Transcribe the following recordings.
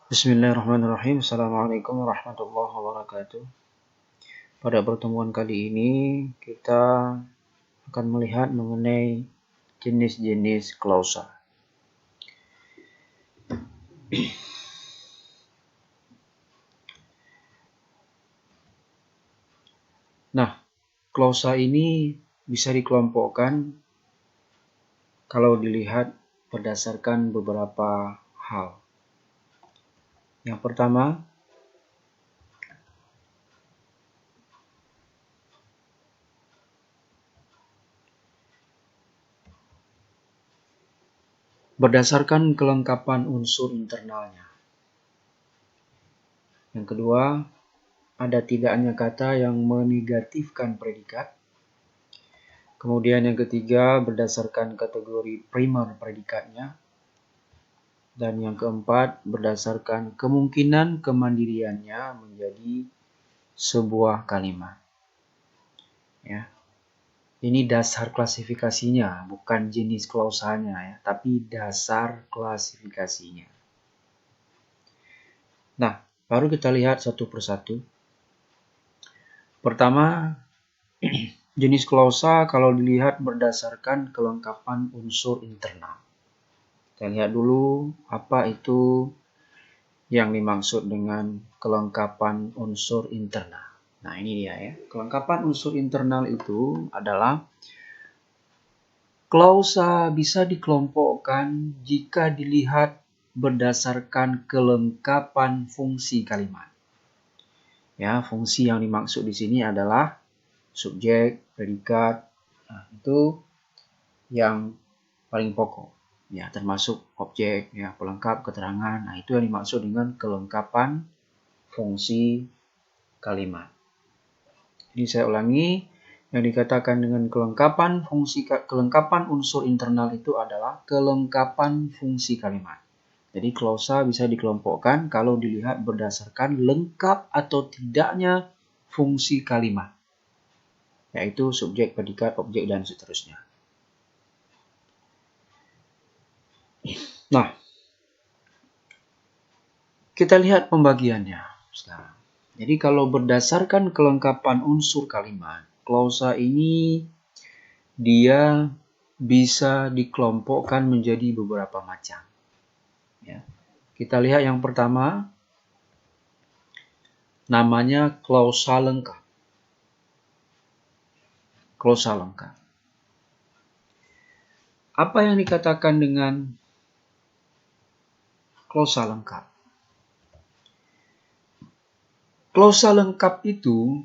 Bismillahirrahmanirrahim. Assalamualaikum warahmatullahi wabarakatuh. Pada pertemuan kali ini kita akan melihat mengenai jenis-jenis klausa. Nah, klausa ini bisa dikelompokkan kalau dilihat berdasarkan beberapa hal. Yang pertama, berdasarkan kelengkapan unsur internalnya. Yang kedua, ada tidaknya kata yang menegatifkan predikat. Kemudian yang ketiga, berdasarkan kategori primer predikatnya. Dan yang keempat, berdasarkan kemungkinan kemandiriannya menjadi sebuah kalimat. Ya. Ini dasar klasifikasinya, bukan jenis klausanya ya, tapi dasar klasifikasinya. Nah, baru kita lihat satu persatu. Pertama, jenis klausa kalau dilihat berdasarkan kelengkapan unsur internal. Kita lihat dulu apa itu yang dimaksud dengan kelengkapan unsur internal. Nah, ini dia ya. Kelengkapan unsur internal itu adalah klausa bisa dikelompokkan jika dilihat berdasarkan kelengkapan fungsi kalimat. Ya, fungsi yang dimaksud di sini adalah subjek, predikat. Nah, itu yang paling pokok. Ya, termasuk objek, ya, pelengkap, keterangan. Nah, itu yang dimaksud dengan kelengkapan fungsi kalimat. Ini saya ulangi, yang dikatakan dengan kelengkapan unsur internal itu adalah kelengkapan fungsi kalimat. Jadi klausa bisa dikelompokkan kalau dilihat berdasarkan lengkap atau tidaknya fungsi kalimat, yaitu subjek, predikat, objek, dan seterusnya. Nah, kita lihat pembagiannya sekarang. Jadi kalau berdasarkan kelengkapan unsur kalimat, klausa ini dia bisa dikelompokkan menjadi beberapa macam. Ya. Kita lihat yang pertama, namanya klausa lengkap. Klausa lengkap. Apa yang dikatakan dengan klausa lengkap? Klausa lengkap itu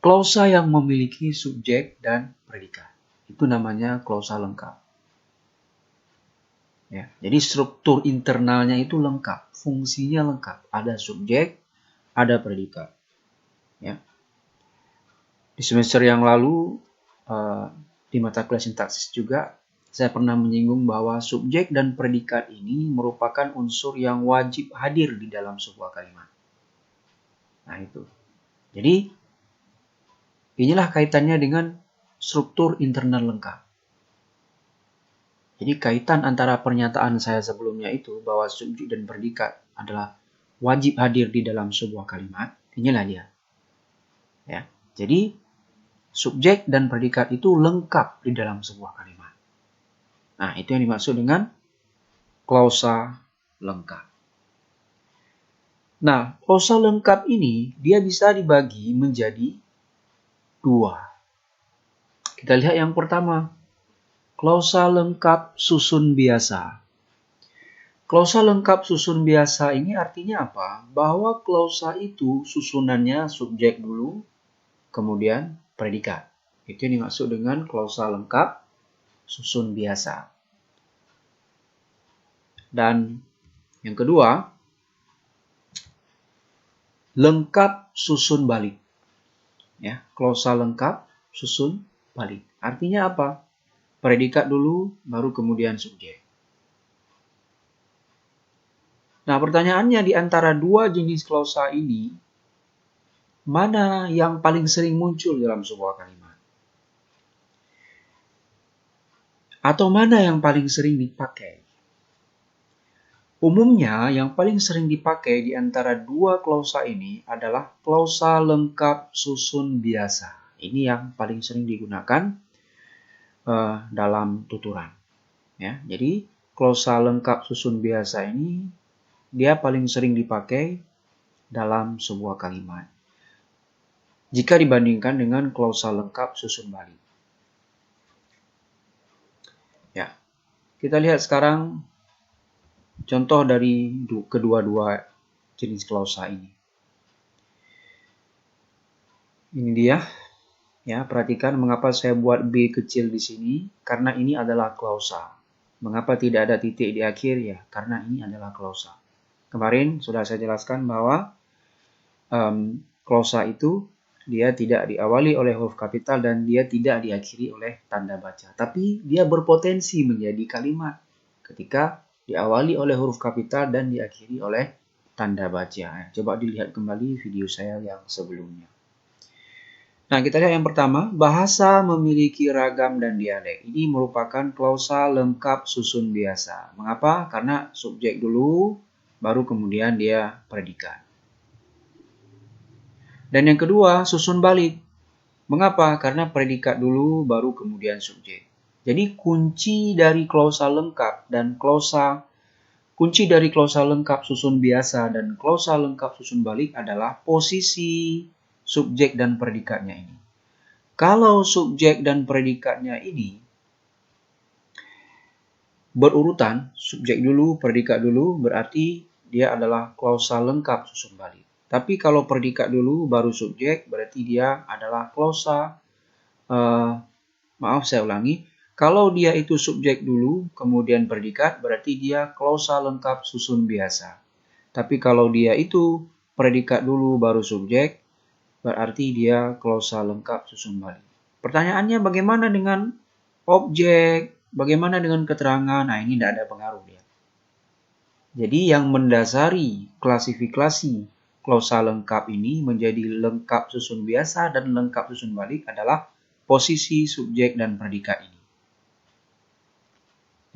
klausa yang memiliki subjek dan predikat. Itu namanya klausa lengkap. Ya, jadi struktur internalnya itu lengkap, fungsinya lengkap. Ada subjek, ada predikat. Ya. Di semester yang lalu, di mata kuliah sintaksis juga, saya pernah menyinggung bahwa subjek dan predikat ini merupakan unsur yang wajib hadir di dalam sebuah kalimat. Nah, itu. Jadi, inilah kaitannya dengan struktur internal lengkap. Jadi, kaitan antara pernyataan saya sebelumnya itu bahwa subjek dan predikat adalah wajib hadir di dalam sebuah kalimat, inilah dia. Ya. Jadi, subjek dan predikat itu lengkap di dalam sebuah kalimat. Nah, itu yang dimaksud dengan klausa lengkap. Nah, klausa lengkap ini dia bisa dibagi menjadi dua. Kita lihat yang pertama, klausa lengkap susun biasa. Klausa lengkap susun biasa ini artinya apa? Bahwa klausa itu susunannya subjek dulu, kemudian predikat. Itu yang dimaksud dengan klausa lengkap susun biasa. Dan yang kedua, lengkap susun balik. Ya, klausa lengkap susun balik. Artinya apa? Predikat dulu, baru kemudian subjek. Nah, pertanyaannya di antara dua jenis klausa ini, mana yang paling sering muncul dalam sebuah kalimat? Atau mana yang paling sering dipakai? Umumnya yang paling sering dipakai di antara dua klausa ini adalah klausa lengkap susun biasa. Ini yang paling sering digunakan dalam tuturan. Ya, jadi klausa lengkap susun biasa ini dia paling sering dipakai dalam sebuah kalimat jika dibandingkan dengan klausa lengkap susun balik. Ya, kita lihat sekarang contoh dari kedua-dua jenis klausa ini. Ini dia. Ya, perhatikan mengapa saya buat B kecil di sini, karena ini adalah klausa. Mengapa tidak ada titik di akhir? Ya, karena ini adalah klausa. Kemarin sudah saya jelaskan bahwa klausa itu dia tidak diawali oleh huruf kapital dan dia tidak diakhiri oleh tanda baca. Tapi dia berpotensi menjadi kalimat ketika diawali oleh huruf kapital dan diakhiri oleh tanda baca. Coba dilihat kembali video saya yang sebelumnya. Nah, kita lihat yang pertama, bahasa memiliki ragam dan dialek. Ini merupakan klausa lengkap susun biasa. Mengapa? Karena subjek dulu, baru kemudian dia predikat. Dan yang kedua, susun balik. Mengapa? Karena predikat dulu, baru kemudian subjek. Jadi kunci dari klausa lengkap dan kunci dari klausa lengkap susun biasa dan klausa lengkap susun balik adalah posisi subjek dan predikatnya ini. Kalau subjek dan predikatnya ini berurutan, subjek dulu, predikat dulu, berarti dia adalah klausa lengkap susun balik. Tapi kalau predikat dulu, baru subjek, berarti dia adalah klausa, saya ulangi, kalau dia itu subjek dulu, kemudian predikat, berarti dia klausa lengkap susun biasa. Tapi kalau dia itu predikat dulu, baru subjek, berarti dia klausa lengkap susun balik. Pertanyaannya bagaimana dengan objek, bagaimana dengan keterangan? Nah, ini tidak ada pengaruh dia. Jadi yang mendasari klasifikasi klausa lengkap ini menjadi lengkap susun biasa dan lengkap susun balik adalah posisi subjek dan predikat ini.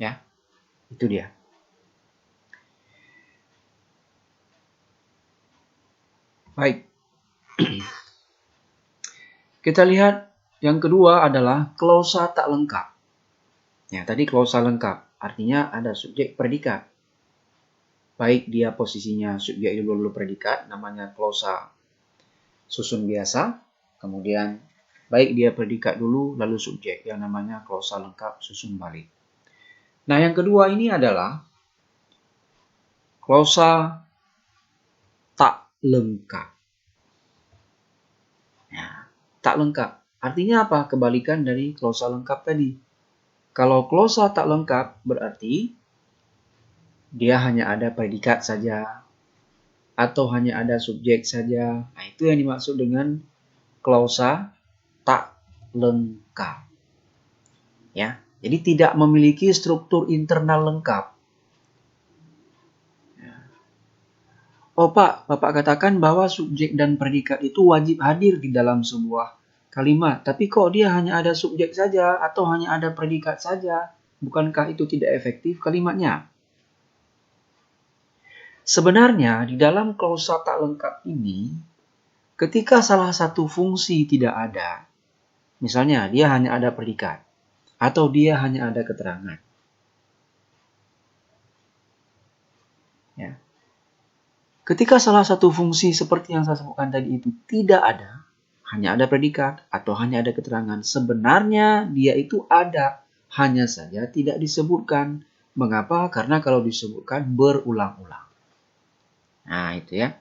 Ya, itu dia. Baik. Kita lihat yang kedua adalah klausa tak lengkap. Ya, tadi klausa lengkap, artinya ada subjek predikat. Baik dia posisinya subjek dulu predikat, namanya klausa susun biasa. Kemudian baik dia predikat dulu, lalu subjek, yang namanya klausa lengkap susun balik. Nah, yang kedua ini adalah klausa tak lengkap. Ya, tak lengkap. Artinya apa? Kebalikan dari klausa lengkap tadi. Kalau klausa tak lengkap berarti dia hanya ada predikat saja atau hanya ada subjek saja. Nah, itu yang dimaksud dengan klausa tak lengkap. Ya, jadi tidak memiliki struktur internal lengkap. Oh Pak, Bapak katakan bahwa subjek dan predikat itu wajib hadir di dalam sebuah kalimat. Tapi kok dia hanya ada subjek saja atau hanya ada predikat saja? Bukankah itu tidak efektif kalimatnya? Sebenarnya di dalam klausa tak lengkap ini, ketika salah satu fungsi tidak ada, misalnya dia hanya ada predikat, atau dia hanya ada keterangan. Ya. Ketika salah satu fungsi seperti yang saya sebutkan tadi itu tidak ada, hanya ada predikat atau hanya ada keterangan, sebenarnya dia itu ada, hanya saja tidak disebutkan. Mengapa? Karena kalau disebutkan berulang-ulang. Nah, itu ya.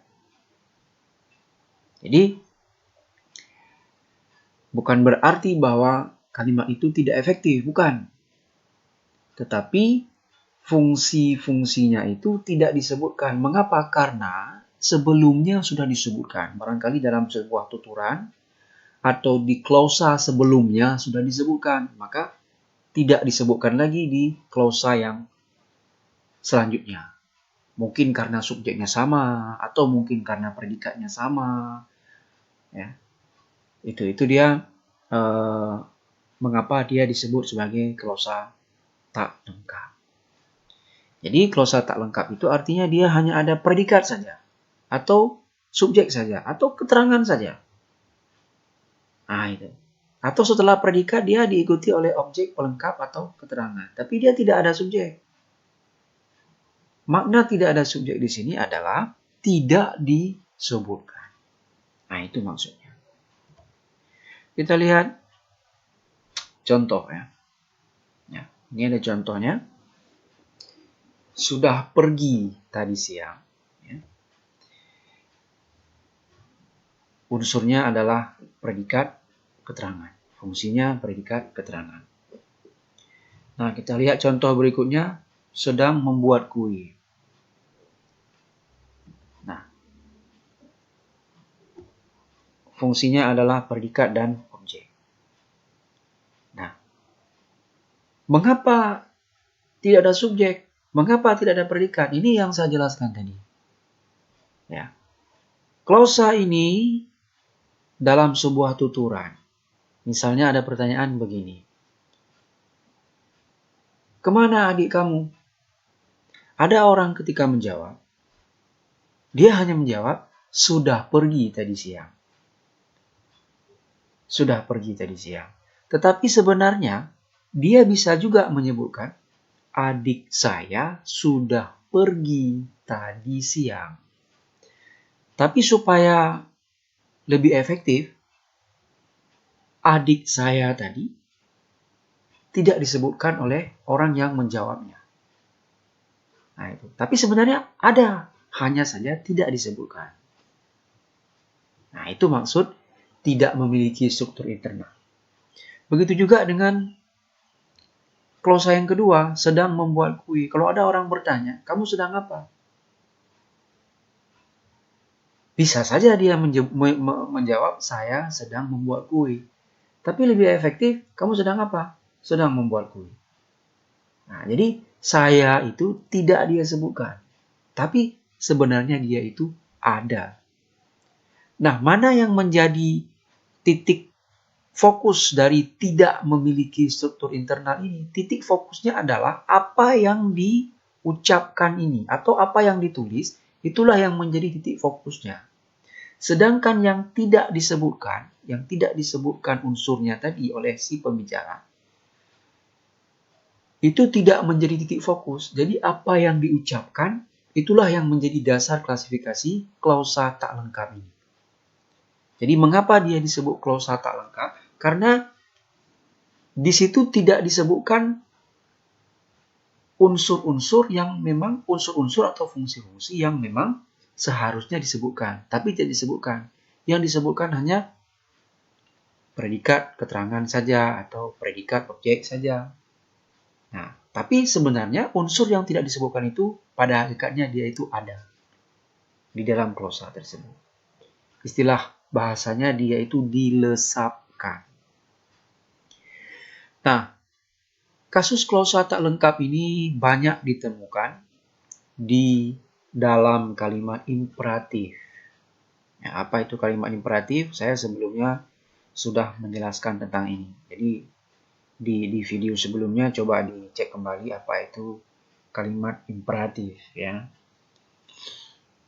Jadi, bukan berarti bahwa kalimat itu tidak efektif, bukan. Tetapi fungsi-fungsinya itu tidak disebutkan. Mengapa? Karena sebelumnya sudah disebutkan. Barangkali dalam sebuah tuturan atau di klausa sebelumnya sudah disebutkan. Maka tidak disebutkan lagi di klausa yang selanjutnya. Mungkin karena subjeknya sama atau mungkin karena predikatnya sama. Ya. Itu dia mengapa dia disebut sebagai klausa tak lengkap. Jadi klausa tak lengkap itu artinya dia hanya ada predikat saja, atau subjek saja, atau keterangan saja. Nah, itu. Atau setelah predikat dia diikuti oleh objek pelengkap atau keterangan. Tapi dia tidak ada subjek. Makna tidak ada subjek di sini adalah tidak disebutkan. Nah, itu maksudnya. Kita lihat contoh ya. Ini ada contohnya. Sudah pergi tadi siang. Unsurnya adalah predikat keterangan. Fungsinya predikat keterangan. Nah, kita lihat contoh berikutnya. Sedang membuat kue. Nah, fungsinya adalah predikat dan objek. Nah, mengapa tidak ada subjek? Mengapa tidak ada predikat? Ini yang saya jelaskan tadi. Ya. Klausa ini dalam sebuah tuturan. Misalnya ada pertanyaan begini. Kemana adik kamu? Ada orang ketika menjawab. Dia hanya menjawab, sudah pergi tadi siang. Sudah pergi tadi siang. Tetapi sebenarnya, dia bisa juga menyebutkan, adik saya sudah pergi tadi siang. Tapi supaya lebih efektif, adik saya tadi tidak disebutkan oleh orang yang menjawabnya. Nah, itu. Tapi sebenarnya ada, hanya saja tidak disebutkan. Nah, itu maksud tidak memiliki struktur internal. Begitu juga dengan klausa yang kedua, sedang membuat kue. Kalau ada orang bertanya, kamu sedang apa? Bisa saja dia menjawab, saya sedang membuat kue. Tapi lebih efektif, kamu sedang apa? Sedang membuat kue. Nah, jadi saya itu tidak dia sebutkan. Tapi sebenarnya dia itu ada. Nah, mana yang menjadi titik fokus dari tidak memiliki struktur internal ini? Titik fokusnya adalah apa yang diucapkan ini atau apa yang ditulis, itulah yang menjadi titik fokusnya. Sedangkan yang tidak disebutkan unsurnya tadi oleh si pembicara, itu tidak menjadi titik fokus. Jadi apa yang diucapkan, itulah yang menjadi dasar klasifikasi klausa tak lengkap ini. Jadi mengapa dia disebut klausa tak lengkap? Karena di situ tidak disebutkan unsur-unsur yang memang unsur-unsur atau fungsi-fungsi yang memang seharusnya disebutkan, tapi tidak disebutkan. Yang disebutkan hanya predikat keterangan saja atau predikat objek saja. Nah, tapi sebenarnya unsur yang tidak disebutkan itu pada hakikatnya dia itu ada di dalam klausa tersebut. Istilah bahasanya dia itu dilesapkan. Nah, kasus klausa tak lengkap ini banyak ditemukan di dalam kalimat imperatif. Ya, apa itu kalimat imperatif? Saya sebelumnya sudah menjelaskan tentang ini. Jadi di video sebelumnya coba dicek kembali apa itu kalimat imperatif ya.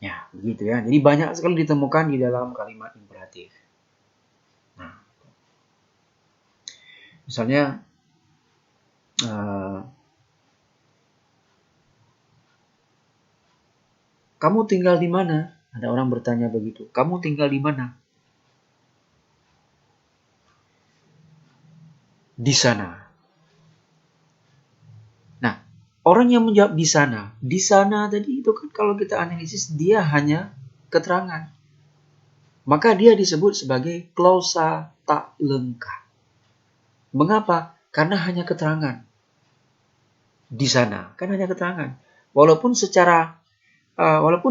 Ya, begitu ya. Jadi banyak sekali ditemukan di dalam kalimat imperatif. Nah, misalnya kamu tinggal di mana? Ada orang bertanya begitu. Kamu tinggal di mana? Di sana. Nah, orang yang menjawab di sana tadi itu kan kalau kita analisis dia hanya keterangan. Maka dia disebut sebagai klausa tak lengkap. Mengapa? Karena hanya keterangan. Di sana, kan hanya keterangan. Walaupun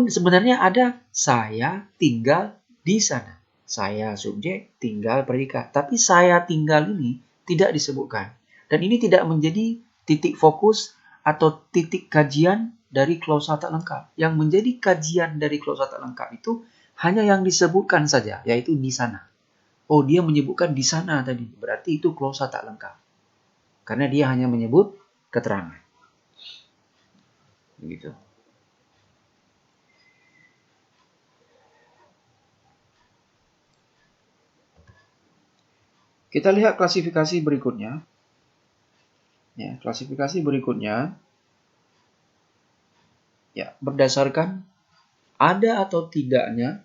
sebenarnya ada saya tinggal di sana. Saya subjek, tinggal predikat. Tapi saya tinggal ini tidak disebutkan. Dan ini tidak menjadi titik fokus atau titik kajian dari klausa tak lengkap. Yang menjadi kajian dari klausa tak lengkap itu hanya yang disebutkan saja, yaitu di sana. Oh, dia menyebutkan di sana tadi. Berarti itu klausa tak lengkap. Karena dia hanya menyebut keterangan. Begitu. Kita lihat klasifikasi berikutnya. Ya, klasifikasi berikutnya ya, berdasarkan ada atau tidaknya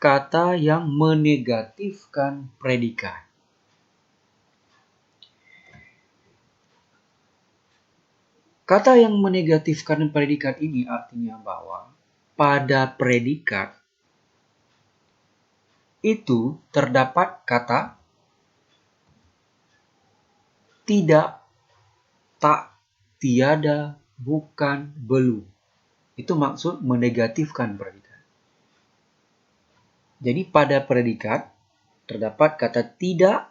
kata yang menegatifkan predikat. Kata yang menegatifkan predikat ini artinya bahwa pada predikat itu terdapat kata tidak, tak, tiada, bukan, belum. Itu maksud menegatifkan predikat. Jadi pada predikat terdapat kata tidak,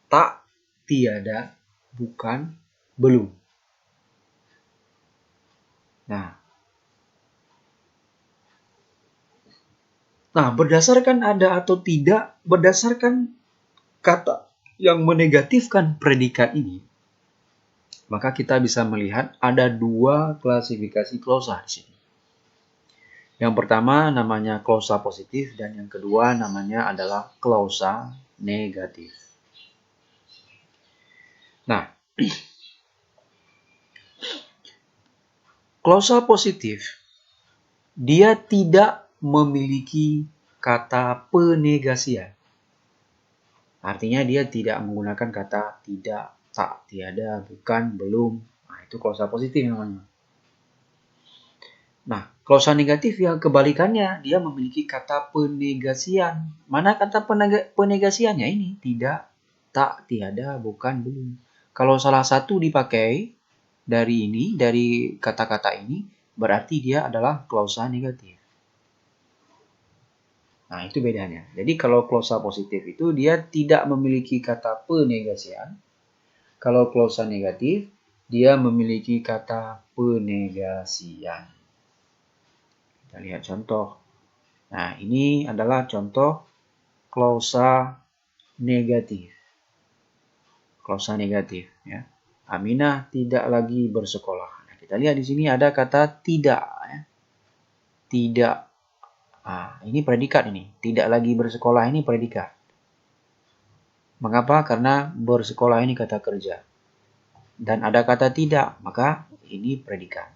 tak, tiada, bukan, belum. Nah, berdasarkan ada atau tidak, berdasarkan kata yang menegatifkan predikat ini, maka kita bisa melihat ada dua klasifikasi klausa di sini. Yang pertama namanya klausa positif dan yang kedua namanya adalah klausa negatif. Nah, klausa positif dia tidak memiliki kata penegasian. Artinya dia tidak menggunakan kata tidak, tak, tiada, bukan, belum. Nah, itu klausa positif namanya. Nah, klausa negatif yang kebalikannya, dia memiliki kata penegasian. Mana kata penegasiannya ini? Tidak, tak, tiada, bukan, belum. Kalau salah satu dipakai dari kata-kata ini, berarti dia adalah klausa negatif. Nah, itu bedanya. Jadi kalau klausa positif itu dia tidak memiliki kata penegasian. Kalau klausa negatif, dia memiliki kata penegasian. Kita lihat contoh. Nah, ini adalah contoh klausa negatif. Klausa negatif, ya. Aminah tidak lagi bersekolah. Nah, kita lihat di sini ada kata tidak, ya. Tidak. Nah, ini predikat ini. Tidak lagi bersekolah ini predikat. Mengapa? Karena bersekolah ini kata kerja. Dan ada kata tidak, maka ini predikat.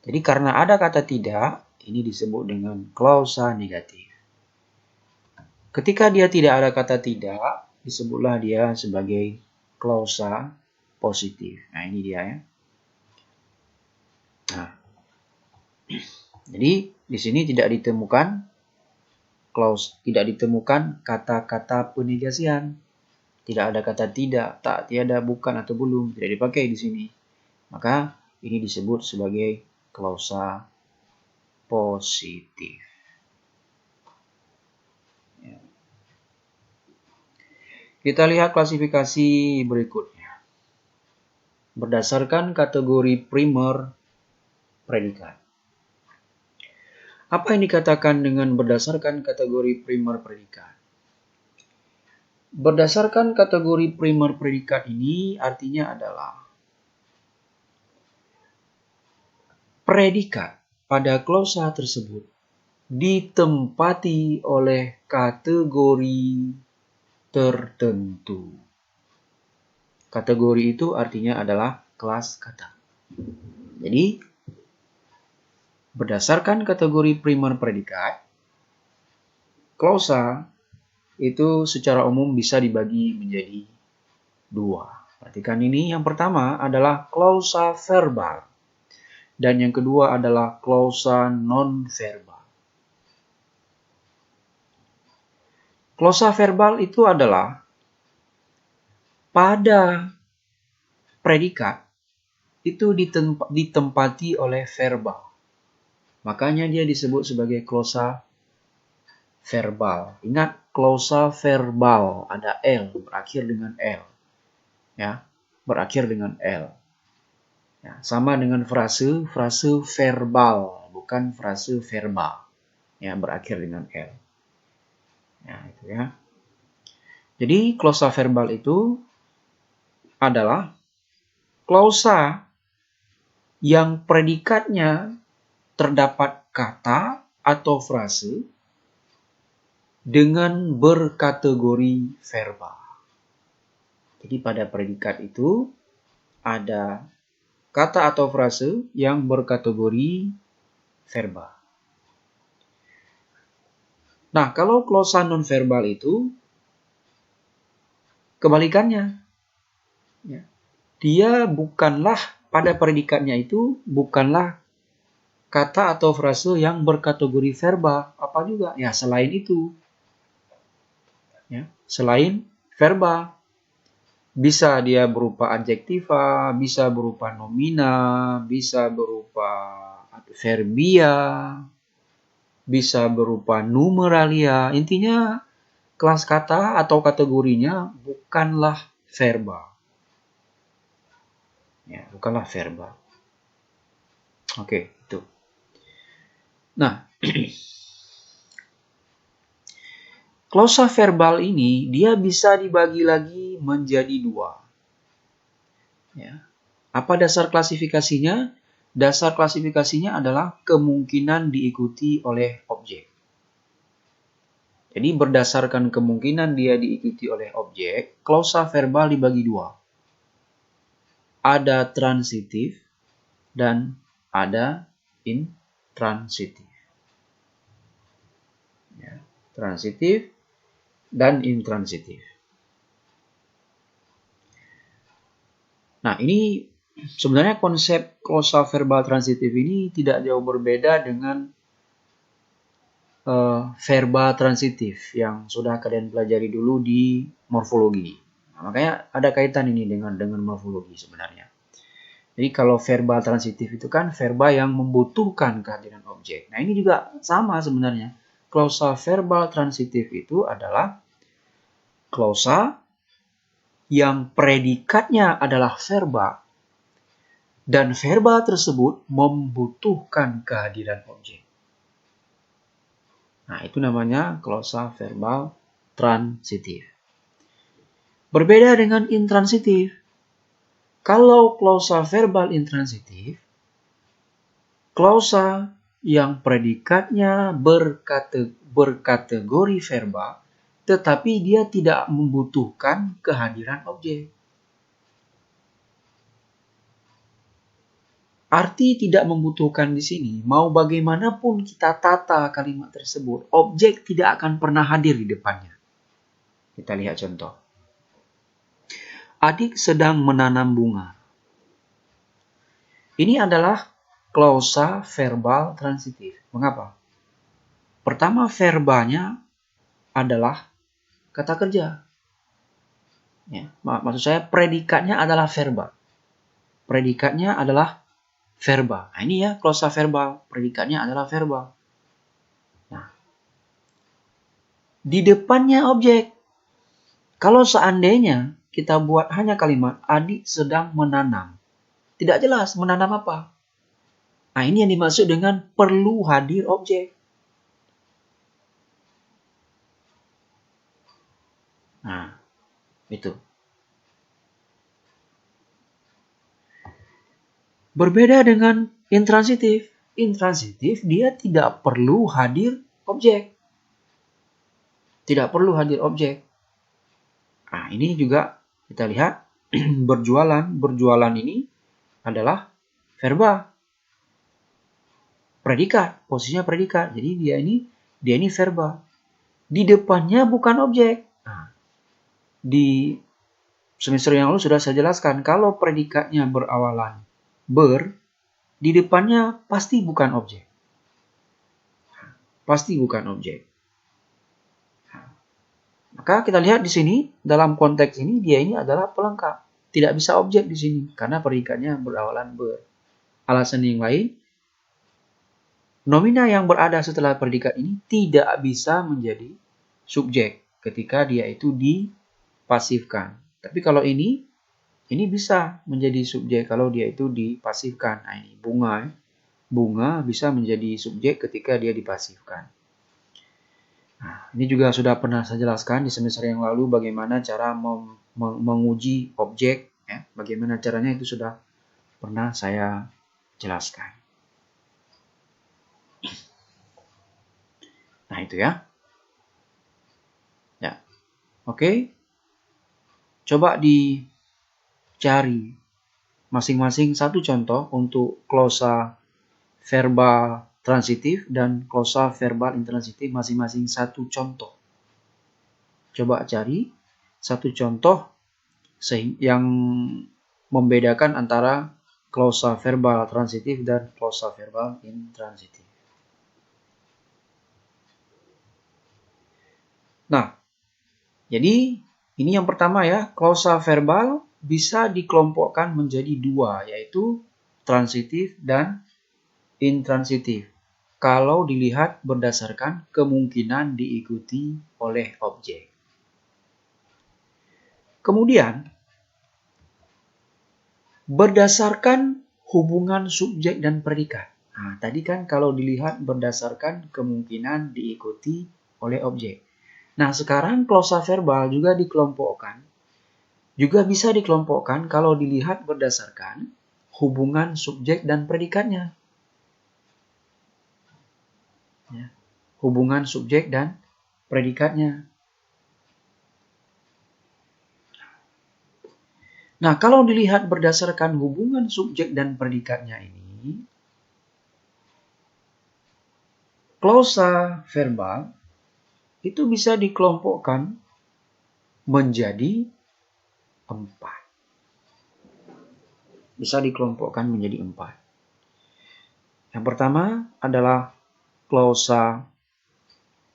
Jadi karena ada kata tidak, ini disebut dengan klausa negatif. Ketika dia tidak ada kata tidak, disebutlah dia sebagai klausa positif. Nah, ini dia ya. Nah, jadi di sini tidak ditemukan kata-kata penegasian. Tidak ada kata tidak, tak, tiada, bukan, atau belum. Tidak dipakai di sini. Maka ini disebut sebagai klausa positif. Ya. Kita lihat klasifikasi berikutnya. Berdasarkan kategori primer predikat. Apa yang dikatakan dengan berdasarkan kategori primer predikat? Berdasarkan kategori primer predikat ini artinya adalah predikat pada klausa tersebut ditempati oleh kategori tertentu. Kategori itu artinya adalah kelas kata. Jadi, berdasarkan kategori primer predikat, klausa itu secara umum bisa dibagi menjadi dua. Perhatikan ini, yang pertama adalah klausa verbal dan yang kedua adalah klausa non-verbal. Klausa verbal itu adalah pada predikat itu ditempati oleh verbal. Makanya dia disebut sebagai klausa verbal. Ingat, klausa verbal ada L, berakhir dengan L. Ya, berakhir dengan L. Ya, sama dengan frase verbal, bukan frase verbal. Ya, berakhir dengan L. Ya, itu ya. Jadi, klausa verbal itu adalah klausa yang predikatnya terdapat kata atau frase dengan berkategori verba. Jadi pada predikat itu ada kata atau frase yang berkategori verba. Nah, kalau klausa nonverbal itu kebalikannya. Dia bukanlah, pada predikatnya itu bukanlah kata atau frase yang berkategori verba. Apa juga? Ya, selain itu. Ya, selain verba. Bisa dia berupa adjektiva, bisa berupa nomina, bisa berupa verbia, bisa berupa numeralia. Intinya kelas kata atau kategorinya bukanlah verba. Ya, bukanlah verba. Oke, itu. Nah, klausa verbal ini dia bisa dibagi lagi menjadi dua. Ya. Apa dasar klasifikasinya? Dasar klasifikasinya adalah kemungkinan diikuti oleh objek. Jadi berdasarkan kemungkinan dia diikuti oleh objek, klausa verbal dibagi dua. Ada transitif dan ada intransitif. Ya, transitif dan intransitif. Nah, ini sebenarnya konsep klausa verbal transitif ini tidak jauh berbeda dengan verba transitif yang sudah kalian pelajari dulu di morfologi. Nah, makanya ada kaitan ini dengan morfologi sebenarnya. Jadi kalau verba transitif itu kan verba yang membutuhkan kehadiran objek. Nah, ini juga sama sebenarnya. Klausa verbal transitif itu adalah klausa yang predikatnya adalah verba dan verba tersebut membutuhkan kehadiran objek. Nah, itu namanya klausa verbal transitif. Berbeda dengan intransitif. Kalau klausa verbal intransitif, klausa yang predikatnya berkategori verba, tetapi dia tidak membutuhkan kehadiran objek. Arti tidak membutuhkan di sini, mau bagaimanapun kita tata kalimat tersebut, objek tidak akan pernah hadir di depannya. Kita lihat contoh. Adik sedang menanam bunga. Ini adalah klausa verbal transitif. Mengapa? Pertama, verbanya adalah kata kerja. Ya, maksud saya predikatnya adalah verba. Predikatnya adalah verba. Nah, ini ya klausa verbal. Predikatnya adalah verba. Nah, di depannya objek. Kalau seandainya kita buat hanya kalimat adik sedang menanam. Tidak jelas menanam apa. Nah, ini yang dimaksud dengan perlu hadir objek. Nah, itu. Berbeda dengan intransitif. Intransitif dia tidak perlu hadir objek. Tidak perlu hadir objek. Nah, ini juga kita lihat berjualan. Berjualan ini adalah verba. Predikat, posisinya predikat. Jadi dia ini verba. Di depannya bukan objek. Nah, di semester yang lalu sudah saya jelaskan kalau predikatnya berawalan di depannya pasti bukan objek. Pasti bukan objek. Maka kita lihat di sini, dalam konteks ini, dia ini adalah pelengkap. Tidak bisa objek di sini, karena predikatnya berawalan ber. Alasan yang lain, nomina yang berada setelah predikat ini tidak bisa menjadi subjek ketika dia itu dipasifkan. Tapi kalau ini bisa menjadi subjek kalau dia itu dipasifkan. Nah, ini bunga bisa menjadi subjek ketika dia dipasifkan. Nah, ini juga sudah pernah saya jelaskan di semester yang lalu bagaimana cara menguji objek. Ya. Bagaimana caranya itu sudah pernah saya jelaskan. Nah, itu ya. Ya. Oke. Coba dicari masing-masing satu contoh untuk klausa verbal transitif dan klausa verbal intransitif, masing-masing satu contoh. Coba cari satu contoh yang membedakan antara klausa verbal transitif dan klausa verbal intransitif. Nah, jadi ini yang pertama ya, klausa verbal bisa dikelompokkan menjadi dua, yaitu transitif dan intransitif. Kalau dilihat berdasarkan kemungkinan diikuti oleh objek. Kemudian, berdasarkan hubungan subjek dan predikat. Nah, tadi kan kalau dilihat berdasarkan kemungkinan diikuti oleh objek. Nah, sekarang klausa verbal juga bisa dikelompokkan kalau dilihat berdasarkan hubungan subjek dan predikatnya. Ya, hubungan subjek dan predikatnya. Nah, kalau dilihat berdasarkan hubungan subjek dan predikatnya ini, klausa verbal itu bisa dikelompokkan menjadi 4. Bisa dikelompokkan menjadi 4. Yang pertama adalah klausa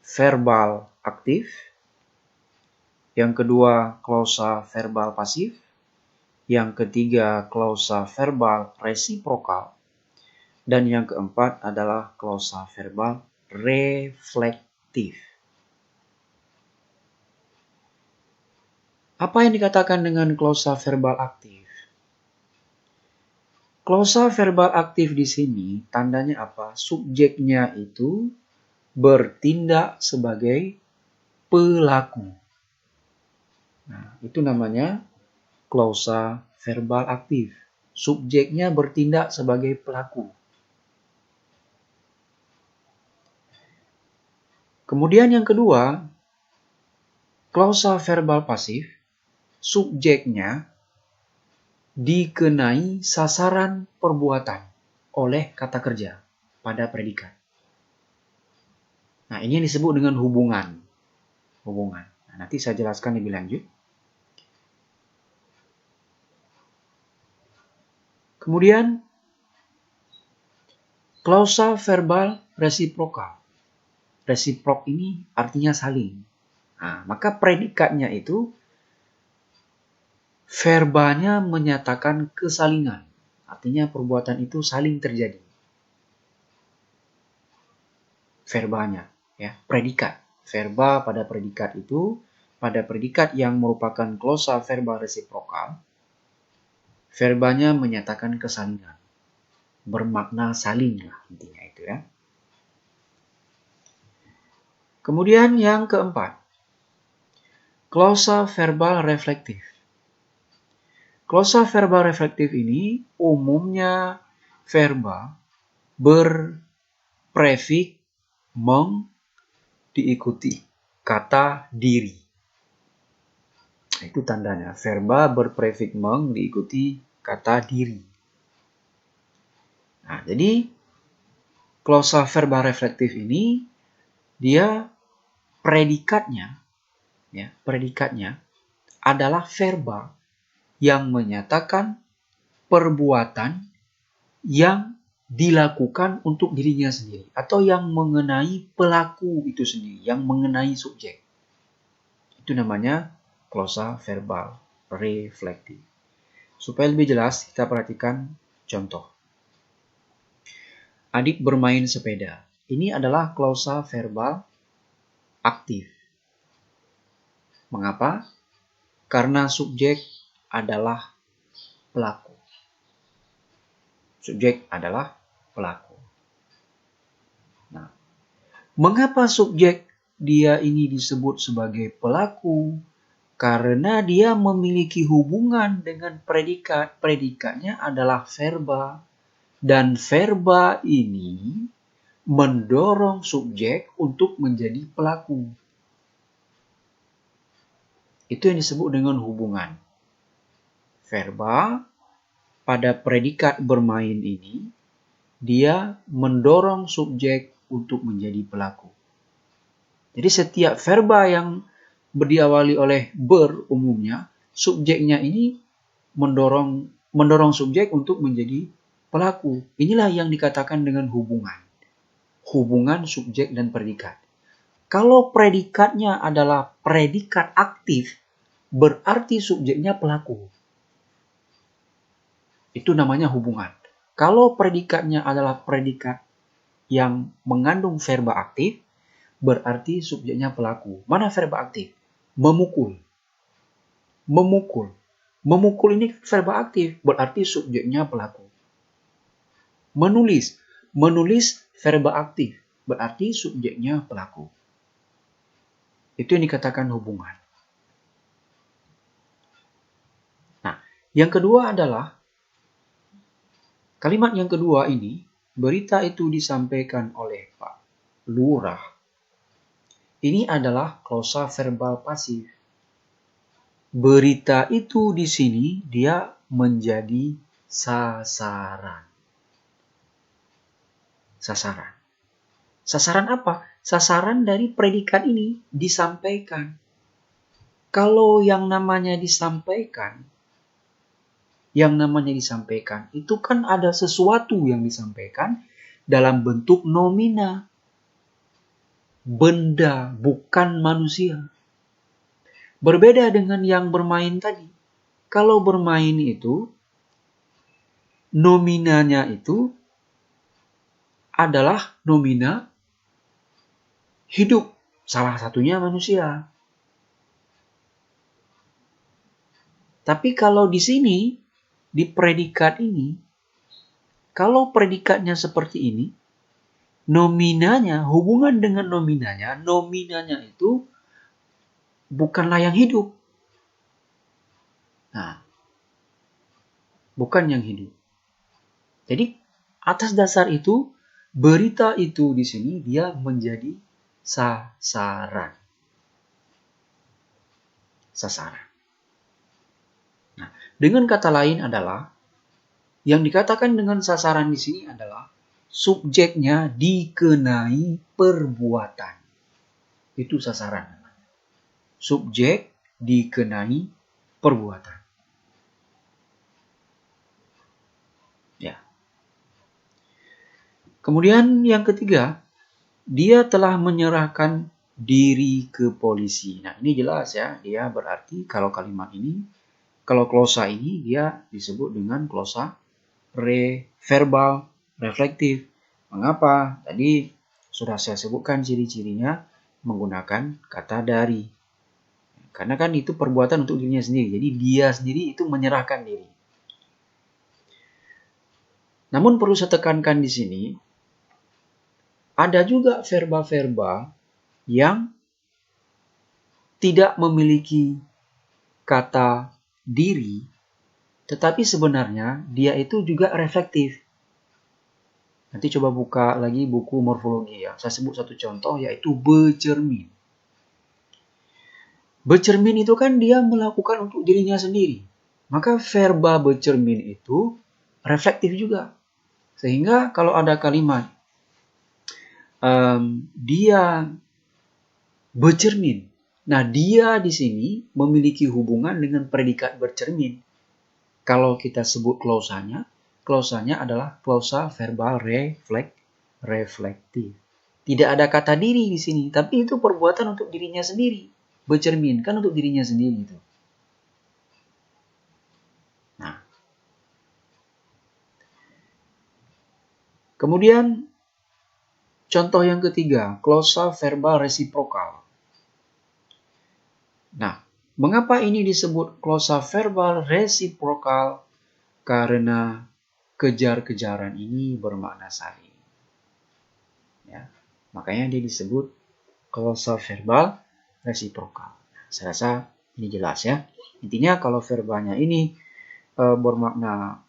verbal aktif. Yang kedua, klausa verbal pasif. Yang ketiga, klausa verbal resiprokal. Dan yang keempat adalah klausa verbal reflektif. Apa yang dikatakan dengan klausa verbal aktif? Klausa verbal aktif di sini tandanya apa? Subjeknya itu bertindak sebagai pelaku. Nah, itu namanya klausa verbal aktif. Subjeknya bertindak sebagai pelaku. Kemudian yang kedua, klausa verbal pasif, subjeknya dikenai sasaran perbuatan oleh kata kerja pada predikat. Nah, ini yang disebut dengan hubungan. Nah, nanti saya jelaskan lebih lanjut. Kemudian, klausa verbal resiprokal. Resiprok ini artinya saling. Nah, maka predikatnya itu verbanya menyatakan kesalingan. Artinya perbuatan itu saling terjadi. Verbanya, ya, predikat. Verba pada predikat itu, pada predikat yang merupakan klausa verbal resiprokal, verbanya menyatakan kesalingan. Bermakna saling lah intinya itu ya. Kemudian yang keempat, klausa verbal reflektif. Klausa verbal reflektif ini umumnya verba berprefik meng diikuti kata diri. Itu tandanya, verba berprefik meng diikuti kata diri. Nah, jadi klausa verbal reflektif ini dia predikatnya adalah verba yang menyatakan perbuatan yang dilakukan untuk dirinya sendiri atau yang mengenai pelaku itu sendiri, yang mengenai subjek. Itu namanya klausa verbal reflektif. Supaya lebih jelas, kita perhatikan contoh. Adik bermain sepeda. Ini adalah klausa verbal aktif. Mengapa? Karena subjek adalah pelaku. Subjek adalah pelaku. Nah, mengapa subjek dia ini disebut sebagai pelaku? Karena dia memiliki hubungan dengan predikat. Predikatnya adalah verba Dan verba ini mendorong subjek untuk menjadi pelaku. Itu yang disebut dengan hubungan. Verba pada predikat bermain ini, dia mendorong subjek untuk menjadi pelaku. Jadi setiap verba yang diawali oleh ber umumnya, subjeknya ini mendorong subjek untuk menjadi pelaku. Inilah yang dikatakan dengan hubungan. Hubungan subjek dan predikat. Kalau predikatnya adalah predikat aktif, berarti subjeknya pelaku. Itu namanya hubungan. Kalau predikatnya adalah predikat yang mengandung verba aktif, berarti subjeknya pelaku. Mana verba aktif? Memukul. Memukul. Memukul ini verba aktif, berarti subjeknya pelaku. Menulis. Menulis verba aktif, berarti subjeknya pelaku. Itu yang dikatakan hubungan. Nah, yang kedua adalah kalimat yang kedua ini, berita itu disampaikan oleh Pak Lurah. Ini adalah klausa verbal pasif. Berita itu di sini dia menjadi sasaran. Sasaran. Sasaran apa? Sasaran dari predikat ini disampaikan. Kalau yang namanya disampaikan itu kan ada sesuatu yang disampaikan dalam bentuk nomina. Benda, bukan manusia. Berbeda dengan yang bermain tadi. Kalau bermain itu, nominanya itu adalah nomina hidup. Salah satunya manusia. Tapi kalau di sini, di predikat ini, kalau predikatnya seperti ini, nominanya, hubungan dengan nominanya itu bukanlah yang hidup. Nah, bukan yang hidup. Jadi, atas dasar itu, berita itu di sini dia menjadi sasaran. Sasaran. Nah, dengan kata lain adalah yang dikatakan dengan sasaran di sini adalah subjeknya dikenai perbuatan. Itu sasaran. Subjek dikenai perbuatan. Ya. Kemudian yang ketiga, dia telah menyerahkan diri ke polisi. Nah, ini jelas ya, dia berarti kalau kalimat ini, kalau klausa ini dia disebut dengan klausa verbal reflektif. Mengapa? Tadi sudah saya sebutkan ciri-cirinya menggunakan kata dari. Karena kan itu perbuatan untuk dirinya sendiri. Jadi dia sendiri itu menyerahkan diri. Namun perlu saya tekankan di sini, ada juga verba-verba yang tidak memiliki kata diri, tetapi sebenarnya dia itu juga reflektif. Nanti coba buka lagi buku morfologi ya. Saya sebut satu contoh yaitu bercermin. Bercermin itu kan dia melakukan untuk dirinya sendiri. Maka verba bercermin itu reflektif juga. Sehingga kalau ada kalimat dia bercermin. Nah, dia di sini memiliki hubungan dengan predikat bercermin. Kalau kita sebut klausanya adalah klausa verbal reflektif. Tidak ada kata diri di sini, tapi itu perbuatan untuk dirinya sendiri. Bercermin kan untuk dirinya sendiri itu. Nah, kemudian contoh yang ketiga, klausa verbal resiprokal. Nah, mengapa ini disebut klausa verbal resiprokal? Karena kejar-kejaran ini bermakna saling. Ya, makanya dia disebut klausa verbal resiprokal. Saya rasa ini jelas ya. Intinya kalau verbanya ini bermakna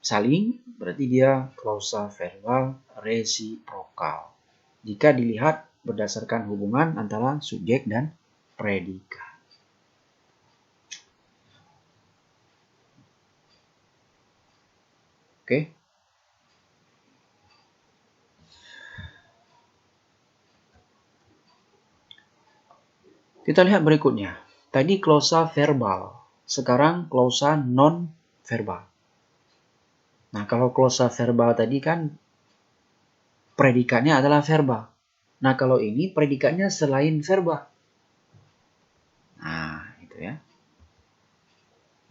saling, berarti dia klausa verbal resiprokal. Jika dilihat berdasarkan hubungan antara subjek dan predikat. Oke. Kita lihat berikutnya. Tadi klausa verbal, sekarang klausa non-verbal. Nah, kalau klausa verbal tadi kan predikatnya adalah verbal. Nah, kalau ini predikatnya selain verbal. Nah, itu ya.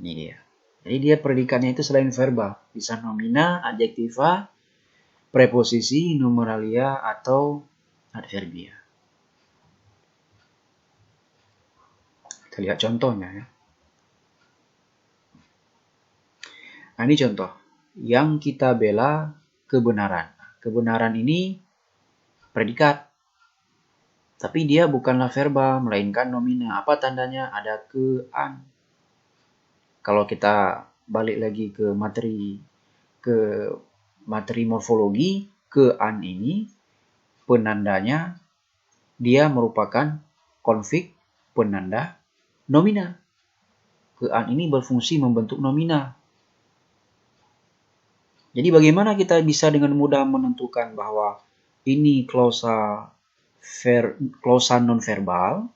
Ini dia. Jadi dia predikatnya itu selain verbal. Bisa nomina, adjektiva, preposisi, numeralia, atau adverbia. Kita lihat contohnya ya. Nah, ini contoh. Yang kita bela kebenaran. Kebenaran ini predikat. Tapi dia bukanlah verbal, melainkan nomina. Apa tandanya? Ada ke-an. Kalau kita balik lagi ke materi morfologi, ke-an ini penandanya dia merupakan konflik penanda nomina. Ke-an ini berfungsi membentuk nomina. Jadi bagaimana kita bisa dengan mudah menentukan bahwa ini klausa non-verbal?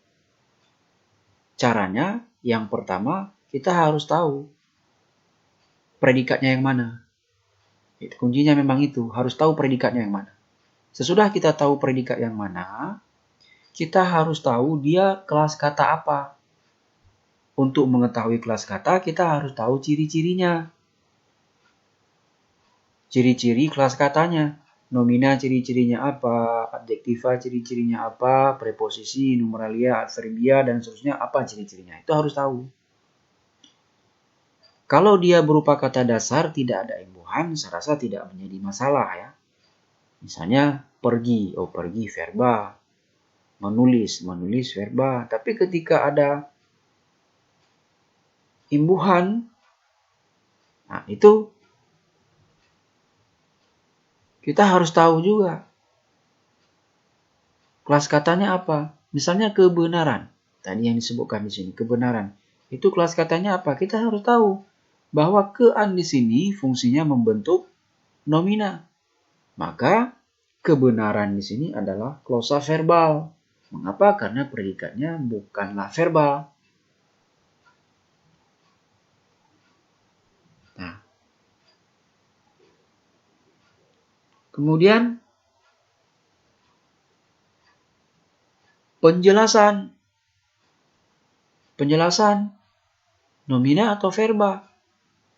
Caranya yang pertama kita harus tahu predikatnya yang mana. Kuncinya memang itu, harus tahu predikatnya yang mana. Sesudah kita tahu predikat yang mana, kita harus tahu dia kelas kata apa. Untuk mengetahui kelas kata, kita harus tahu ciri-cirinya. Ciri-ciri kelas katanya. Nomina ciri-cirinya apa, adjektiva ciri-cirinya apa, preposisi, numeralia, adverbia, dan seterusnya apa ciri-cirinya. Itu harus tahu. Kalau dia berupa kata dasar, tidak ada imbuhan, saya rasa tidak menjadi masalah ya. Misalnya pergi, pergi verba. Menulis verba. Tapi ketika ada imbuhan, nah itu kita harus tahu juga kelas katanya apa. Misalnya kebenaran. Tadi yang disebutkan di sini, kebenaran. Itu kelas katanya apa? Kita harus tahu bahwa ke-an di sini fungsinya membentuk nomina. Maka kebenaran di sini adalah klausa verbal. Mengapa? Karena predikatnya bukanlah verbal. Nah, kemudian penjelasan. Penjelasan nomina atau verba.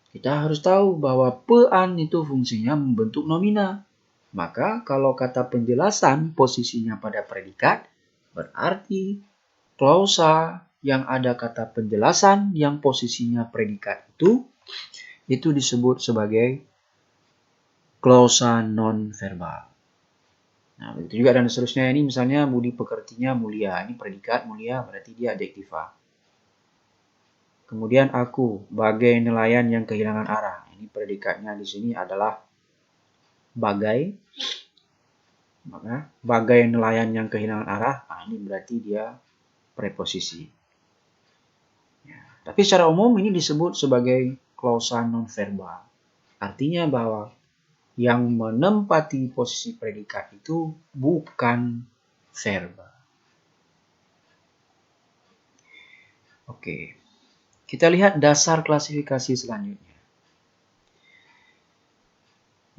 Kita harus tahu bahwa pe-an itu fungsinya membentuk nomina. Maka kalau kata penjelasan posisinya pada predikat, berarti klausa yang ada kata penjelasan yang posisinya predikat itu disebut sebagai klausa non-verbal. Nah, begitu juga dan seterusnya. Ini misalnya budi pekertinya mulia. Ini predikat mulia, berarti dia adjektiva. Kemudian aku, bagai nelayan yang kehilangan arah. Ini predikatnya di sini adalah bagai. Maka bagai nelayan yang kehilangan arah, ini berarti dia preposisi. Ya, tapi secara umum ini disebut sebagai klausa non-verbal. Artinya bahwa yang menempati posisi predikat itu bukan verba. Oke, kita lihat dasar klasifikasi selanjutnya.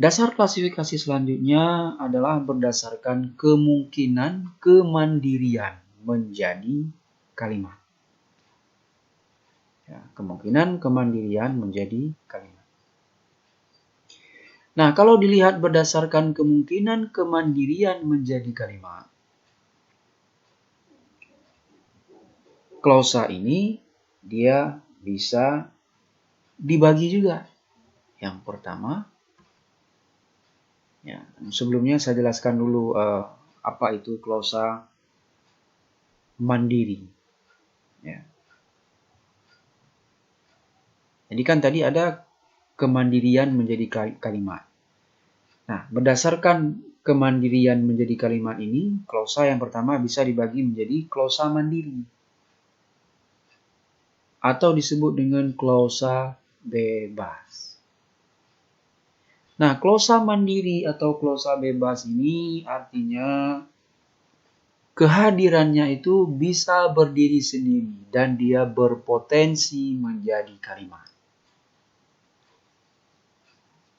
Dasar klasifikasi selanjutnya adalah berdasarkan kemungkinan kemandirian menjadi kalimat. Ya, kemungkinan kemandirian menjadi kalimat. Nah, kalau dilihat berdasarkan kemungkinan kemandirian menjadi kalimat, klausa ini dia bisa dibagi juga. Yang pertama, ya, sebelumnya saya jelaskan dulu apa itu klausa mandiri. Ya. Jadi kan tadi ada kemandirian menjadi kalimat. Nah, berdasarkan kemandirian menjadi kalimat ini, klausa yang pertama bisa dibagi menjadi klausa mandiri atau disebut dengan klausa bebas. Nah, klausa mandiri atau klausa bebas ini artinya kehadirannya itu bisa berdiri sendiri dan dia berpotensi menjadi kalimat.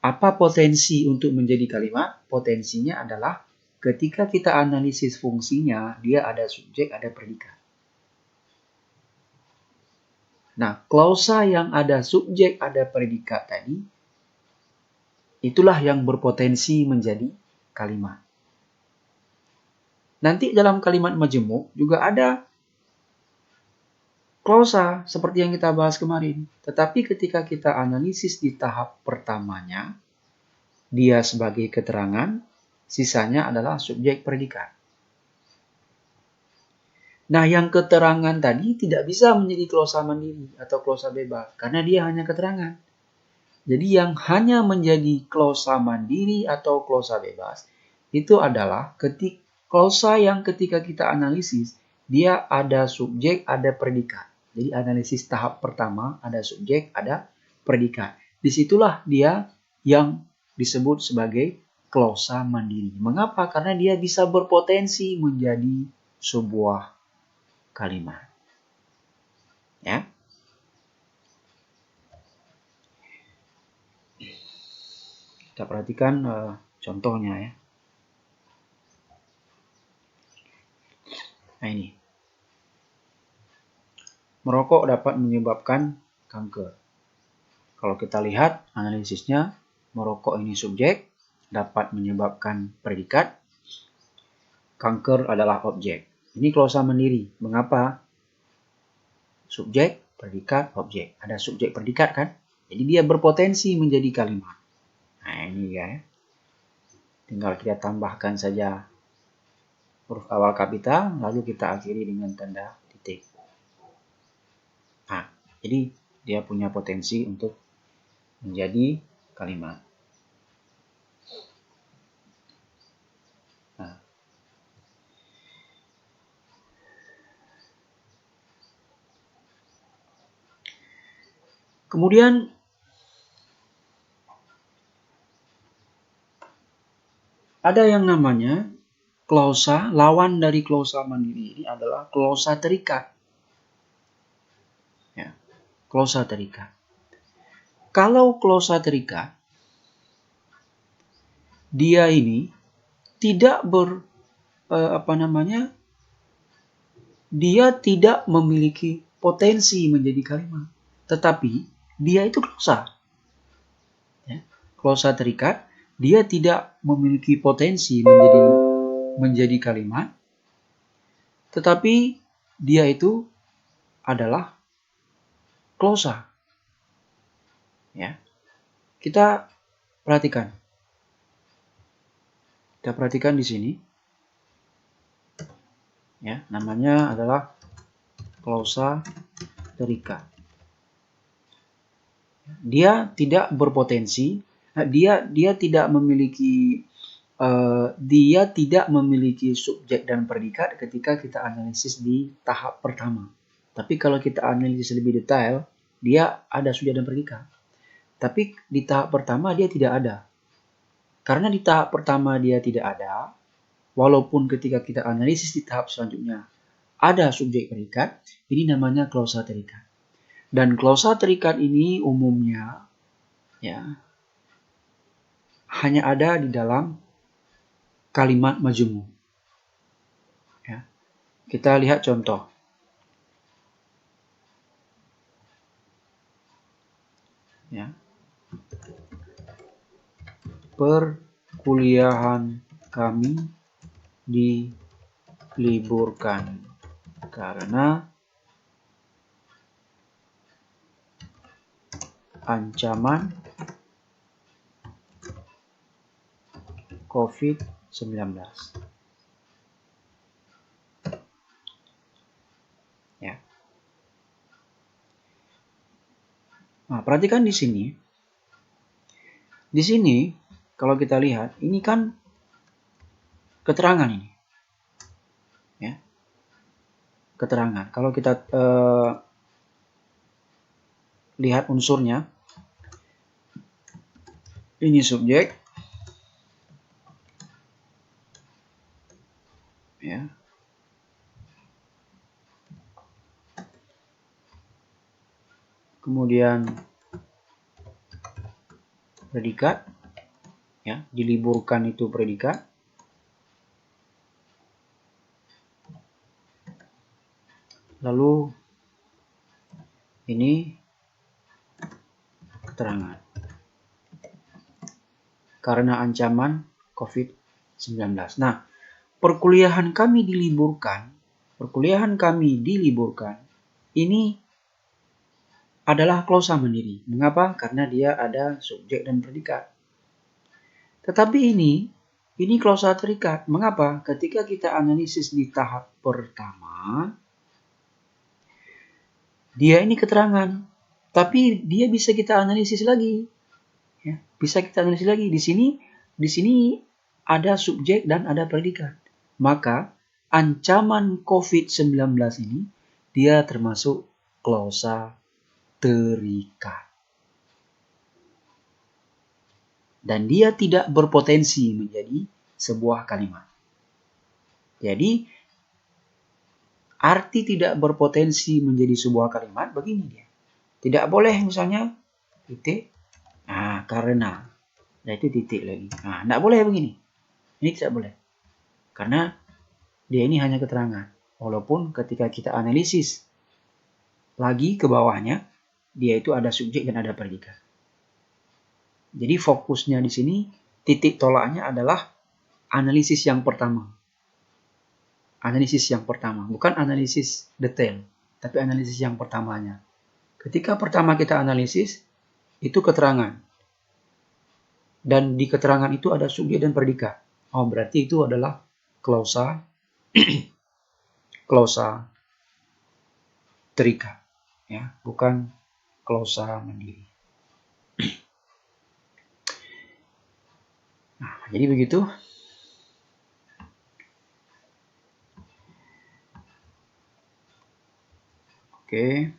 Apa potensi untuk menjadi kalimat? Potensinya adalah ketika kita analisis fungsinya, dia ada subjek, ada predikat. Nah, klausa yang ada subjek, ada predikat tadi, itulah yang berpotensi menjadi kalimat. Nanti dalam kalimat majemuk juga ada klausa seperti yang kita bahas kemarin. Tetapi ketika kita analisis di tahap pertamanya, dia sebagai keterangan, sisanya adalah subjek predikat. Nah, yang keterangan tadi tidak bisa menjadi klausa mandiri atau klausa bebas karena dia hanya keterangan. Jadi yang hanya menjadi klausa mandiri atau klausa bebas itu adalah klausa yang ketika kita analisis dia ada subjek, ada predikat. Jadi analisis tahap pertama ada subjek, ada predikat. Disitulah dia yang disebut sebagai klausa mandiri. Mengapa? Karena dia bisa berpotensi menjadi sebuah kalimat. Ya. Kita perhatikan contohnya ya. Nah ini. Merokok dapat menyebabkan kanker. Kalau kita lihat analisisnya, merokok ini subjek, dapat menyebabkan predikat, kanker adalah objek. Ini klausa mandiri. Mengapa? Subjek, predikat, objek. Ada subjek predikat kan? Jadi dia berpotensi menjadi kalimat. Nah ini ya. Tinggal kita tambahkan saja huruf awal kapital, lalu kita akhiri dengan tanda titik. Nah, jadi dia punya potensi untuk menjadi kalimat. Nah. Kemudian ada yang namanya klausa, lawan dari klausa mandiri ini adalah klausa terikat. Ya, klausa terikat. Kalau klausa terikat, dia ini tidak dia tidak memiliki potensi menjadi kalimat, tetapi dia itu klausa. Ya, klausa terikat, dia tidak memiliki potensi menjadi kalimat, tetapi dia itu adalah klausa. Ya, kita perhatikan. Kita perhatikan di sini. Ya, namanya adalah klausa terikat. Dia tidak berpotensi, dia tidak memiliki subjek dan predikat ketika kita analisis di tahap pertama. Tapi kalau kita analisis lebih detail, dia ada subjek dan predikat. Tapi di tahap pertama dia tidak ada. Karena di tahap pertama dia tidak ada, walaupun ketika kita analisis di tahap selanjutnya ada subjek predikat, ini namanya klausa terikat. Dan klausa terikat ini umumnya ya hanya ada di dalam kalimat majemuk. Ya. Kita lihat contoh. Ya. Perkuliahan kami diliburkan karena ancaman COVID-19. Ya. Nah, perhatikan di sini Di sini kalau kita lihat, ini kan keterangan ini. Ya. Keterangan. Kalau kita lihat unsurnya, ini subjek, ya. Kemudian predikat, ya, diliburkan itu predikat. Lalu ini keterangan. Karena ancaman COVID-19. Nah, perkuliahan kami diliburkan. Ini adalah klausa mandiri. Mengapa? Karena dia ada subjek dan predikat. Tetapi ini klausa terikat. Mengapa? Ketika kita analisis di tahap pertama, dia ini keterangan. Tapi dia bisa kita analisis lagi. Ya, bisa kita analisis lagi. Di sini ada subjek dan ada predikat. Maka ancaman COVID-19 ini dia termasuk klausa terikat. Dan dia tidak berpotensi menjadi sebuah kalimat. Jadi, arti tidak berpotensi menjadi sebuah kalimat begini dia. Tidak boleh misalnya titik, karena. Nah, itu titik lagi. Nah, tidak boleh begini. Ini tidak boleh. Karena dia ini hanya keterangan. Walaupun ketika kita analisis lagi ke bawahnya, dia itu ada subjek dan ada predikat. Jadi fokusnya di sini, titik tolaknya adalah analisis yang pertama. Analisis yang pertama, bukan analisis detail, tapi analisis yang pertamanya. Ketika pertama kita analisis, itu keterangan. Dan di keterangan itu ada subjek dan predikat. Oh, berarti itu adalah klausa klausa terikat, ya, bukan klausa mandiri. Nah, jadi begitu. Oke.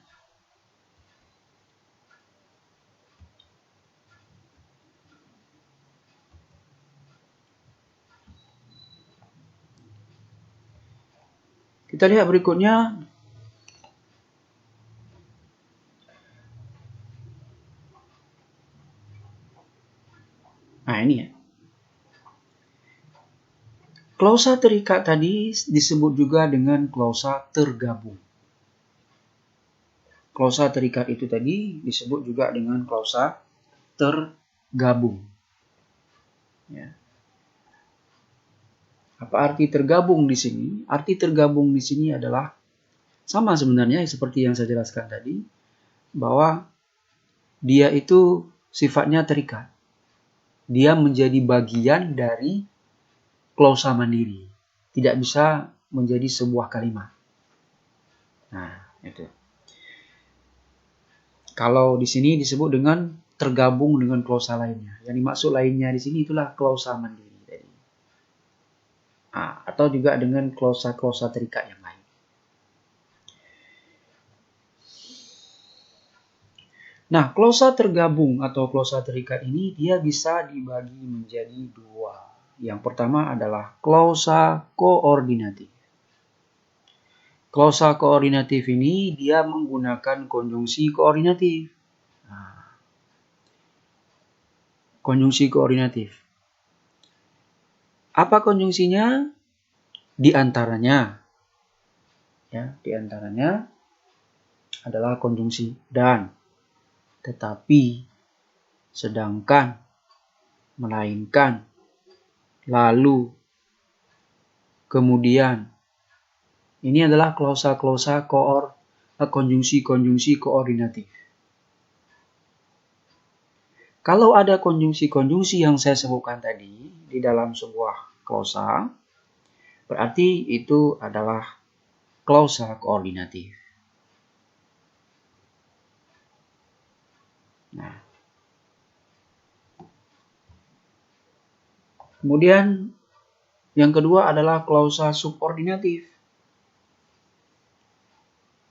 Kita lihat berikutnya. Nah, ini ya. Klausa terikat tadi disebut juga dengan klausa tergabung. Klausa terikat itu tadi disebut juga dengan klausa tergabung. Ya. Apa arti tergabung di sini? Arti tergabung di sini adalah sama sebenarnya seperti yang saya jelaskan tadi, bahwa dia itu sifatnya terikat. Dia menjadi bagian dari klausa mandiri. Tidak bisa menjadi sebuah kalimat. Nah, itu. Kalau di sini disebut dengan tergabung dengan klausa lainnya. Yang dimaksud lainnya di sini itulah klausa mandiri. Atau juga dengan klausa-klausa terikat yang lain. Nah, klausa tergabung atau klausa terikat ini dia bisa dibagi menjadi dua. Yang pertama adalah klausa koordinatif. Klausa koordinatif ini dia menggunakan konjungsi koordinatif. Konjungsi koordinatif. Apa konjungsinya? Di antaranya adalah konjungsi dan, tetapi, sedangkan, melainkan, lalu, kemudian. Ini adalah klausa-klausa konjungsi-konjungsi koordinatif. Kalau ada konjungsi-konjungsi yang saya sebutkan tadi di dalam sebuah klausa, berarti itu adalah klausa koordinatif. Nah, Kemudian yang kedua adalah klausa subordinatif.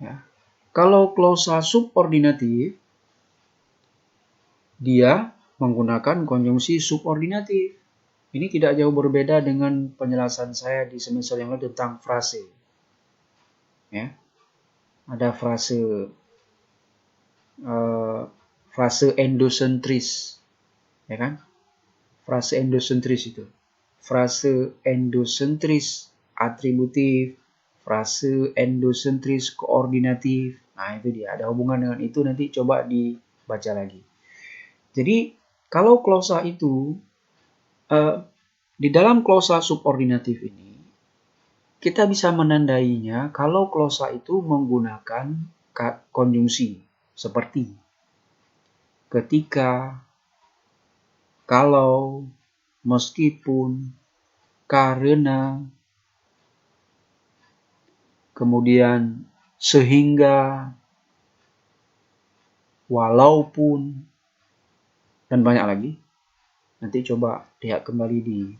Ya. Kalau klausa subordinatif, dia menggunakan konjungsi subordinatif. Ini tidak jauh berbeda dengan penjelasan saya di semester yang lalu tentang frase. Ya. Ada frase endosentris, ya kan? Frase endosentris itu. Frase endosentris atributif, frase endosentris koordinatif. Nah, itu dia. Ada hubungan dengan itu, nanti coba dibaca lagi. Jadi, kalau klausa itu, di dalam klausa subordinatif ini, kita bisa menandainya kalau klausa itu menggunakan konjungsi. Seperti ketika, kalau, meskipun, karena, kemudian sehingga, walaupun, dan banyak lagi. Nanti coba lihat kembali di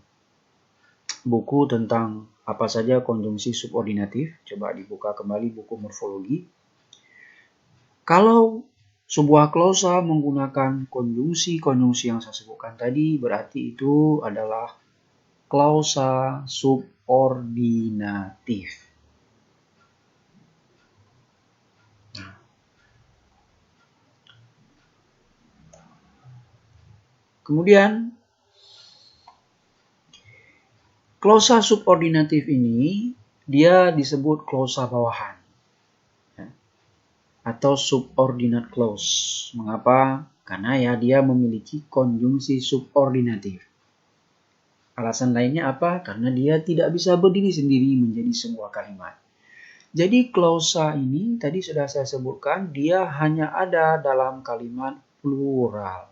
buku tentang apa saja konjungsi subordinatif. Coba dibuka kembali buku morfologi. Kalau sebuah klausa menggunakan konjungsi yang saya sebutkan tadi, berarti itu adalah klausa subordinatif. Kemudian, klausa subordinatif ini dia disebut klausa bawahan atau subordinate clause. Mengapa? Karena ya dia memiliki konjungsi subordinatif. Alasan lainnya apa? Karena dia tidak bisa berdiri sendiri menjadi sebuah kalimat. Jadi klausa ini tadi sudah saya sebutkan, dia hanya ada dalam kalimat plural.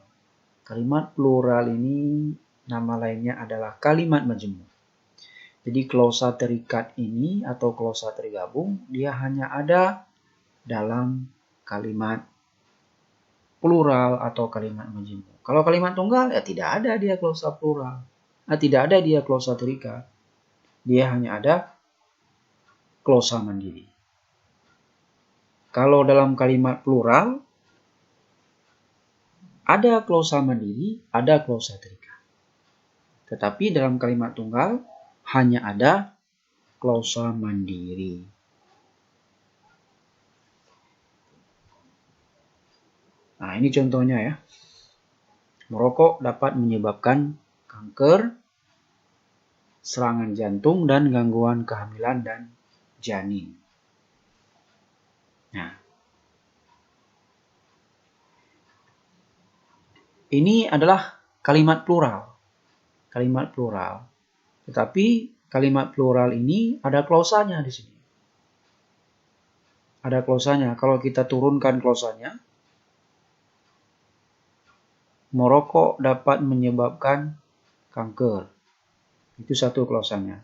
Kalimat plural ini nama lainnya adalah kalimat majemuk. Jadi klausa terikat ini atau klausa tergabung, dia hanya ada dalam kalimat plural atau kalimat majemuk. Kalau kalimat tunggal, ya tidak ada dia klausa plural. Tidak ada dia klausa terikat. Dia hanya ada klausa mandiri. Kalau dalam kalimat plural, ada klausa mandiri, ada klausa terikat. Tetapi dalam kalimat tunggal, hanya ada klausa mandiri. Nah, ini contohnya ya. Merokok dapat menyebabkan kanker, serangan jantung, dan gangguan kehamilan dan janin. Nah, ini adalah kalimat plural. Kalimat plural. Tetapi kalimat plural ini ada klausanya di sini. Ada klausanya. Kalau kita turunkan klausanya, merokok dapat menyebabkan kanker. Itu satu klausanya.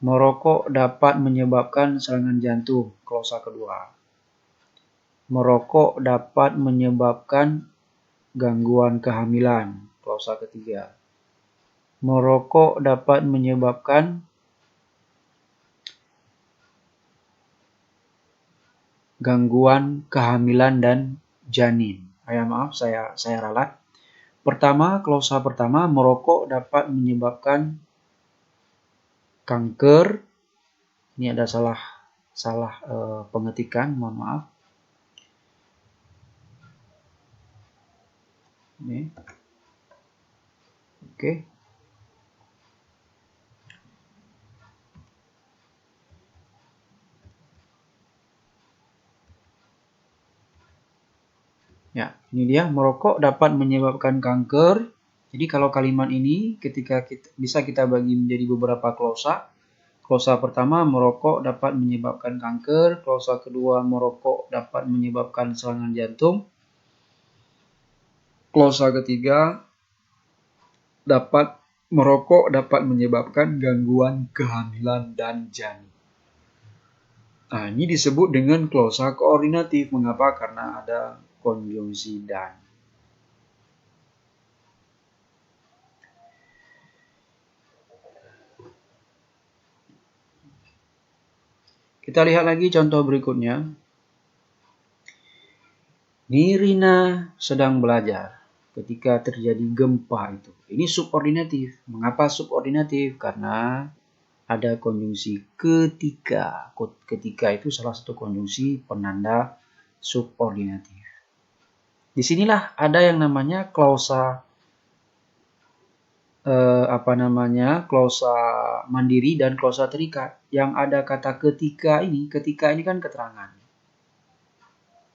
Merokok dapat menyebabkan serangan jantung, klausa kedua. Merokok dapat menyebabkan gangguan kehamilan, klausa ketiga. Merokok dapat menyebabkan gangguan kehamilan dan janin. Maaf, saya ralat. Pertama, klausa pertama, merokok dapat menyebabkan kanker. Ini ada salah pengetikan, mohon maaf. Ini. Oke. Ya, ini dia, merokok dapat menyebabkan kanker. Jadi kalau kalimat ini bisa kita bagi menjadi beberapa klausa. Klausa pertama, merokok dapat menyebabkan kanker. Klausa kedua, merokok dapat menyebabkan serangan jantung. Klausa ketiga, merokok dapat menyebabkan gangguan kehamilan dan janin. Nah, ini disebut dengan klausa koordinatif. Mengapa? Karena ada konjungsi dan. Kita lihat lagi contoh berikutnya. Nirina sedang belajar ketika terjadi gempa itu. Ini subordinatif. Mengapa subordinatif? Karena ada konjungsi ketika. Ketika itu salah satu konjungsi penanda subordinatif. Disinilah ada yang namanya klausa klausa mandiri dan klausa terikat. Yang ada kata ketika ini kan keterangan.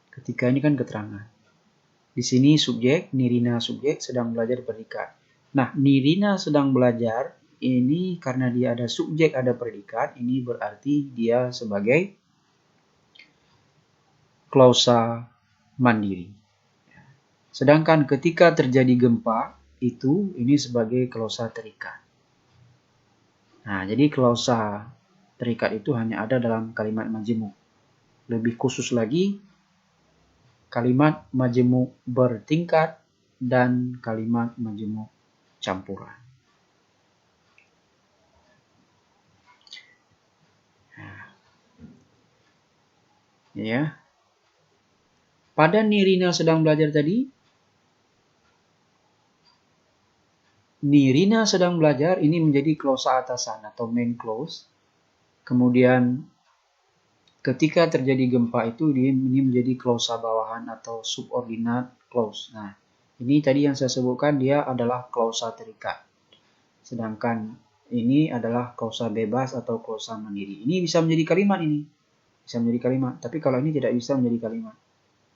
Ketika ini kan keterangan. Di sini subjek, Nirina subjek sedang belajar predikat. Nah, Nirina sedang belajar ini karena dia ada subjek, ada predikat, ini berarti dia sebagai klausa mandiri. Sedangkan ketika terjadi gempa, itu ini sebagai klausa terikat. Nah, jadi klausa terikat itu hanya ada dalam kalimat majemuk. Lebih khusus lagi, kalimat majemuk bertingkat dan kalimat majemuk campuran. Nah, ya. Pada Nirina sedang belajar tadi, Nirina sedang belajar ini menjadi klausa atasan atau main clause. Kemudian ketika terjadi gempa itu ini menjadi klausa bawahan atau subordinate clause. Nah, ini tadi yang saya sebutkan dia adalah klausa terikat. Sedangkan ini adalah klausa bebas atau klausa mandiri. Ini bisa menjadi kalimat ini. Bisa menjadi kalimat, tapi kalau ini tidak bisa menjadi kalimat.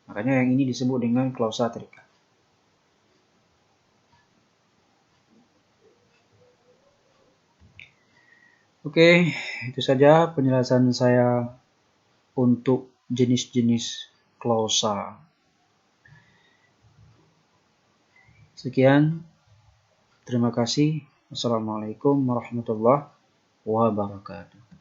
Makanya yang ini disebut dengan klausa terikat. Oke, itu saja penjelasan saya untuk jenis-jenis klausa. Sekian, terima kasih. Wassalamualaikum warahmatullahi wabarakatuh.